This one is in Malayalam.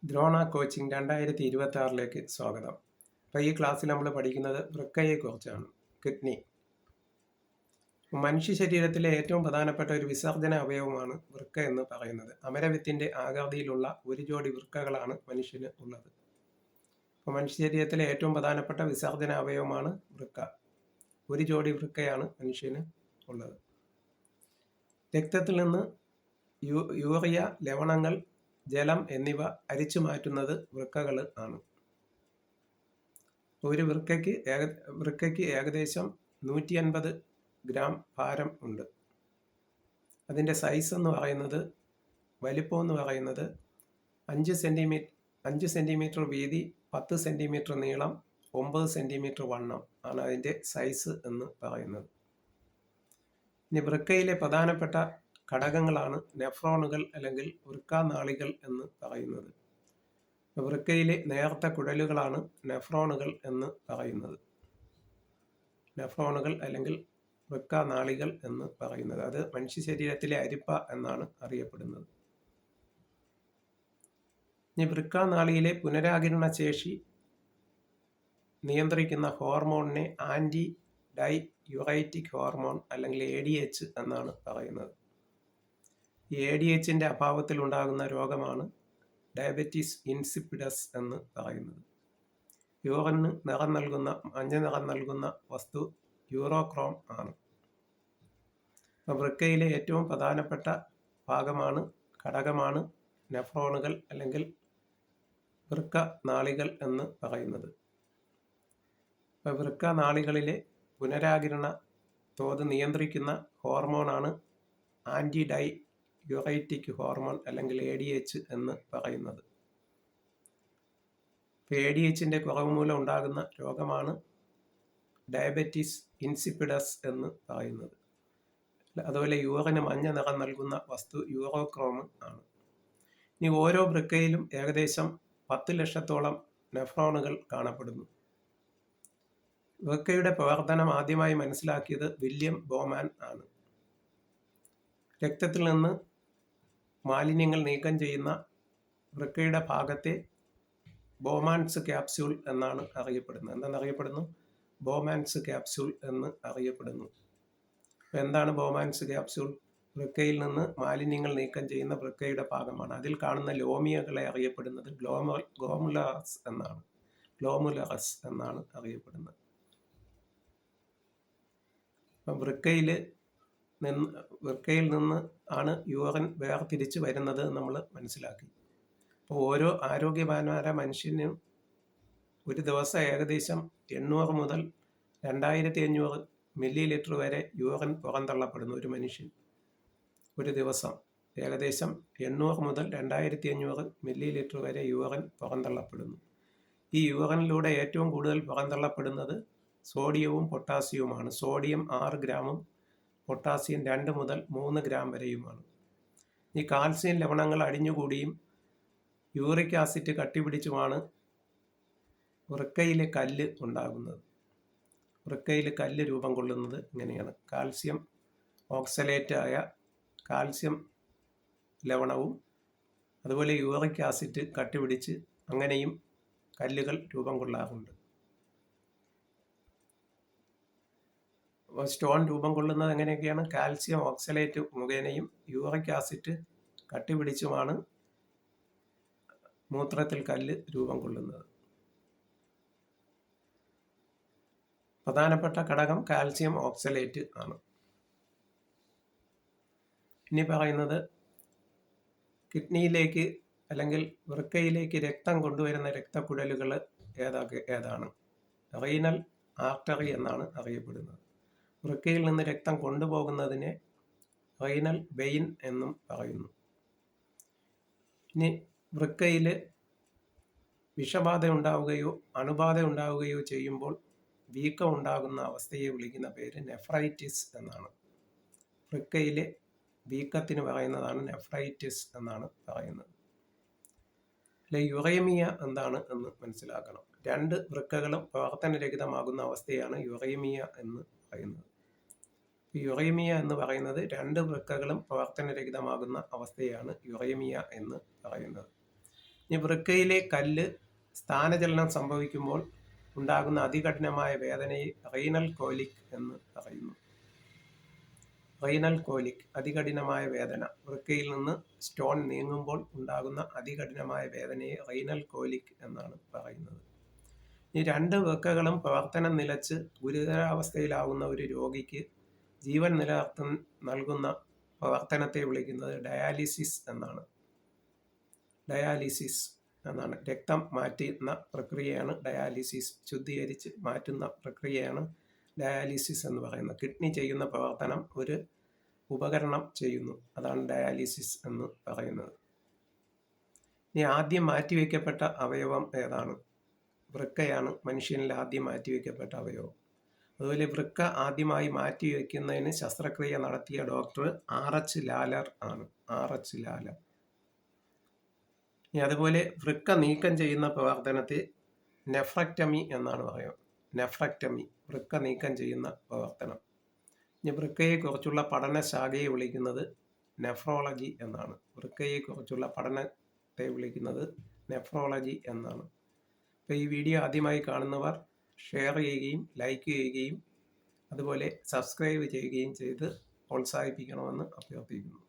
ദ്രോണ കോച്ചിങ് 2026 സ്വാഗതം. അപ്പോൾ ഈ ക്ലാസ്സിൽ നമ്മൾ പഠിക്കുന്നത് വൃക്കയെക്കുറിച്ചാണ്. കിഡ്നി. മനുഷ്യ ശരീരത്തിലെ ഏറ്റവും പ്രധാനപ്പെട്ട ഒരു വിസർജന അവയവമാണ് വൃക്ക എന്ന് പറയുന്നത്. അമരവിത്തിന്റെ ആകൃതിയിലുള്ള ഒരു ജോഡി വൃക്കകളാണ് മനുഷ്യന് ഉള്ളത്. അപ്പോൾ മനുഷ്യ ശരീരത്തിലെ ഏറ്റവും പ്രധാനപ്പെട്ട വിസർജന അവയവമാണ് വൃക്ക. ഒരു ജോഡി വൃക്കയാണ് മനുഷ്യന് ഉള്ളത്. രക്തത്തിൽ നിന്ന് യൂറിയ, ലവണങ്ങൾ, ജലം എന്നിവ അരിച്ചു മാറ്റുന്നത് വൃക്കകൾ ആണ്. ഒരു വൃക്കയ്ക്ക് ഏകദേശം 150 ഗ്രാം ഭാരം ഉണ്ട്. അതിൻ്റെ സൈസ് എന്ന് പറയുന്നത്, വലിപ്പം എന്ന് പറയുന്നത് 5 സെൻറ്റിമീറ്റർ വീതി, 10 സെൻറ്റിമീറ്റർ നീളം, 9 സെൻറ്റിമീറ്റർ വണ്ണം ആണ് അതിൻ്റെ സൈസ് എന്ന് പറയുന്നത്. ഇനി വൃക്കയിലെ പ്രധാനപ്പെട്ട ഘടകങ്ങളാണ് നെഫ്രോണുകൾ അല്ലെങ്കിൽ വൃക്കാനാളികൾ എന്ന് പറയുന്നത്. വൃക്കയിലെ നേർത്ത കുഴലുകളാണ് നെഫ്രോണുകൾ എന്ന് പറയുന്നത്. നെഫ്രോണുകൾ അല്ലെങ്കിൽ വൃക്കാനാളികൾ എന്ന് പറയുന്നത്. അത് മനുഷ്യ ശരീരത്തിലെ അരിപ്പ എന്നാണ് അറിയപ്പെടുന്നത്. ഇനി വൃക്കാനാളിയിലെ പുനരാകിരണ ശേഷി നിയന്ത്രിക്കുന്ന ഹോർമോണിനെ ആൻറ്റി ഡൈയുറൈറ്റിക് ഹോർമോൺ അല്ലെങ്കിൽ ADH എന്നാണ് പറയുന്നത്. ഈ ADHന്റെ അഭാവത്തിൽ ഉണ്ടാകുന്ന രോഗമാണ് ഡയബറ്റീസ് ഇൻസിപ്പിഡസ് എന്ന് പറയുന്നത്. യൂറിന് മഞ്ഞ നിറം നൽകുന്ന വസ്തു യൂറോക്രോം ആണ്. വൃക്കയിലെ ഏറ്റവും പ്രധാനപ്പെട്ട ഘടകമാണ് നെഫ്രോണുകൾ അല്ലെങ്കിൽ വൃക്ക നാളികൾ എന്ന് പറയുന്നത്. വൃക്ക നാളികളിലെ പുനരാകിരണ തോത് നിയന്ത്രിക്കുന്ന ഹോർമോണാണ് ആൻറ്റി ഡൈയുറൈറ്റിക് ഹോർമോൺ അല്ലെങ്കിൽ ADH എന്ന് പറയുന്നത്. ADHന്റെ കുറവ് മൂലം ഉണ്ടാകുന്ന രോഗമാണ് ഡയബറ്റീസ് ഇൻസിപ്പിഡസ് എന്ന് പറയുന്നത്. അതുപോലെ യൂറിന് മഞ്ഞ നിറം നൽകുന്ന വസ്തു യൂറോക്രോം ആണ്. ഇനി ഓരോ വൃക്കയിലും ഏകദേശം 10 ലക്ഷത്തോളം നെഫ്രോണുകൾ കാണപ്പെടുന്നു. വൃക്കയുടെ പ്രവർത്തനം ആദ്യമായി മനസ്സിലാക്കിയത് വില്യം ബോമാൻ ആണ്. രക്തത്തിൽ നിന്ന് മാലിന്യങ്ങൾ നീക്കം ചെയ്യുന്ന വൃക്കയുടെ ഭാഗത്തെ ബോമാൻസ് ക്യാപ്സ്യൂൾ എന്നാണ് അറിയപ്പെടുന്നത്. എന്തെന്നറിയപ്പെടുന്നു? ബോമാൻസ് ക്യാപ്സ്യൂൾ എന്ന് അറിയപ്പെടുന്നു. എന്താണ് ബോമാൻസ് ക്യാപ്സ്യൂൾ? വൃക്കയിൽ നിന്ന് മാലിന്യങ്ങൾ നീക്കം ചെയ്യുന്ന വൃക്കയുടെ ഭാഗമാണ്. അതിൽ കാണുന്ന ലോമിയകളെ അറിയപ്പെടുന്നത് ഗ്ലോമുലറസ് എന്നാണ് അറിയപ്പെടുന്നത്. അപ്പം വൃക്കയിൽ നിന്ന് ആണ് യൂറിൻ വേർതിരിച്ച് വരുന്നത് നമ്മൾ മനസ്സിലാക്കി. അപ്പോൾ ഓരോ ആരോഗ്യവാനായ മനുഷ്യനും ഒരു ദിവസം ഏകദേശം 800 മുതൽ 2500 മില്ലി ലിറ്റർ വരെ യൂറിൻ പുറന്തള്ളപ്പെടുന്നു. ഒരു മനുഷ്യൻ ഒരു ദിവസം ഏകദേശം 800 മുതൽ 2500 മില്ലി ലിറ്റർ വരെ യൂറിൻ പുറന്തള്ളപ്പെടുന്നു. ഈ യൂറിനിലൂടെ ഏറ്റവും കൂടുതൽ പുറന്തള്ളപ്പെടുന്നത് സോഡിയവും പൊട്ടാസ്യവുമാണ്. സോഡിയം 6 ഗ്രാമും പൊട്ടാസ്യം 2 മുതൽ 3 ഗ്രാം വരെയുമാണ്. ഈ കാൽസ്യം ലവണങ്ങൾ അടിഞ്ഞുകൂടിയും യൂറിക് ആസിഡ് കട്ടിപിടിച്ചുമാണ് വൃക്കയിലെ കല്ല് ഉണ്ടാകുന്നത്. വൃക്കയിൽ കല്ല് രൂപം കൊള്ളുന്നത് ഇങ്ങനെയാണ്. കാൽസ്യം ഓക്സലേറ്റ് ആയ കാൽസ്യം ലവണവും അതുപോലെ യൂറിക് ആസിഡ് കട്ടിപിടിച്ച് അങ്ങനെയും കല്ലുകൾ രൂപം കൊള്ളാറുണ്ട്. സ്റ്റോൺ രൂപം കൊള്ളുന്നത് എങ്ങനെയൊക്കെയാണ്? കാൽസ്യം ഓക്സലേറ്റ് മുഖേനയും യൂറിക് ആസിഡ് കട്ടിപിടിച്ചുമാണ് മൂത്രത്തിൽ കല്ല് രൂപം കൊള്ളുന്നത്. പ്രധാനപ്പെട്ട ഘടകം കാൽസ്യം ഓക്സലേറ്റ് ആണ്. ഇനി പറയുന്നത് കിഡ്നിയിലേക്ക് അല്ലെങ്കിൽ വൃക്കയിലേക്ക് രക്തം കൊണ്ടുവരുന്ന രക്തക്കുഴലുകൾ ഏതാണ്? റീനൽ ആർട്ടറി എന്നാണ് അറിയപ്പെടുന്നത്. വൃക്കയിൽ നിന്ന് രക്തം കൊണ്ടുപോകുന്നതിനെ റീനൽ വെയിൻ എന്നും പറയുന്നു. ഇനി വൃക്കയിൽ വിഷബാധ ഉണ്ടാവുകയോ അണുബാധ ഉണ്ടാവുകയോ ചെയ്യുമ്പോൾ വീക്കം ഉണ്ടാകുന്ന അവസ്ഥയെ വിളിക്കുന്ന പേര് നെഫ്രൈറ്റിസ് എന്നാണ്. വൃക്കയിലെ വീക്കത്തിന് പറയുന്നതാണ് നെഫ്രൈറ്റിസ് എന്നാണ് പറയുന്നത്. യുറേമിയ എന്താണ് എന്ന് മനസ്സിലാക്കണം. 2 വൃക്കകളും പ്രവർത്തനരഹിതമാകുന്ന അവസ്ഥയാണ് യുറേമിയ എന്ന് പറയുന്നത്. യുറേമിയ എന്ന് പറയുന്നത് 2 വൃക്കകളും പ്രവർത്തനരഹിതമാകുന്ന അവസ്ഥയാണ് യുറേമിയ എന്ന് പറയുന്നത്. ഈ വൃക്കയിലെ കല്ല് സ്ഥാനചലനം സംഭവിക്കുമ്പോൾ ഉണ്ടാകുന്ന അതികഠിനമായ വേദനയെ റീനൽ കോലിക് എന്ന് പറയുന്നു. റീനൽ കോലിക്, അതികഠിനമായ വേദന. വൃക്കയിൽ നിന്ന് സ്റ്റോൺ നീങ്ങുമ്പോൾ ഉണ്ടാകുന്ന അതികഠിനമായ വേദനയെ റീനൽ കോലിക് എന്നാണ് പറയുന്നത്. ഈ രണ്ട് വൃക്കകളും പ്രവർത്തനം നിലച്ച് ഗുരുതരാവസ്ഥയിലാവുന്ന ഒരു രോഗിക്ക് ജീവൻ നൽകുന്ന പ്രവർത്തനത്തെ വിളിക്കുന്നത് ഡയാലിസിസ് എന്നാണ്. ഡയാലിസിസ് എന്നാണ്. രക്തം മാറ്റുന്ന പ്രക്രിയയാണ് ഡയാലിസിസ്. ശുദ്ധീകരിച്ച് മാറ്റുന്ന പ്രക്രിയയാണ് ഡയാലിസിസ് എന്ന് പറയുന്നത്. കിഡ്നി ചെയ്യുന്ന പ്രവർത്തനം ഒരു ഉപകരണം ചെയ്യുന്നു. അതാണ് ഡയാലിസിസ് എന്ന് പറയുന്നത്. ഇനി ആദ്യം മാറ്റിവെക്കപ്പെട്ട അവയവം ഏതാണ്? വൃക്കയാണ് മനുഷ്യനിൽ ആദ്യം മാറ്റിവെക്കപ്പെട്ട അവയവം. അതുപോലെ വൃക്ക ആദ്യമായി മാറ്റിവെക്കുന്നതിന് ശസ്ത്രക്രിയ നടത്തിയ ഡോക്ടർ R.H. ലാലർ ആണ്. R.H. ലാലർ. ഇനി അതുപോലെ വൃക്ക നീക്കം ചെയ്യുന്ന പ്രവർത്തനത്തെ നെഫ്രക്ടമി എന്നാണ് പറയുന്നത്. നെഫ്രക്ടമി, വൃക്ക നീക്കം ചെയ്യുന്ന പ്രവർത്തനം. ഇനി വൃക്കയെക്കുറിച്ചുള്ള പഠനശാഖയെ വിളിക്കുന്നത് നെഫ്രോളജി എന്നാണ്. വൃക്കയെക്കുറിച്ചുള്ള പഠനത്തെ വിളിക്കുന്നത് നെഫ്രോളജി എന്നാണ്. അപ്പോൾ ഈ വീഡിയോ ആദ്യമായി കാണുന്നവർ ഷെയർ ചെയ്യുകയും ലൈക്ക് ചെയ്യുകയും അതുപോലെ സബ്സ്ക്രൈബ് ചെയ്യുകയും ചെയ്ത് പ്രോത്സാഹിപ്പിക്കണമെന്ന് അഭ്യർത്ഥിക്കുന്നു.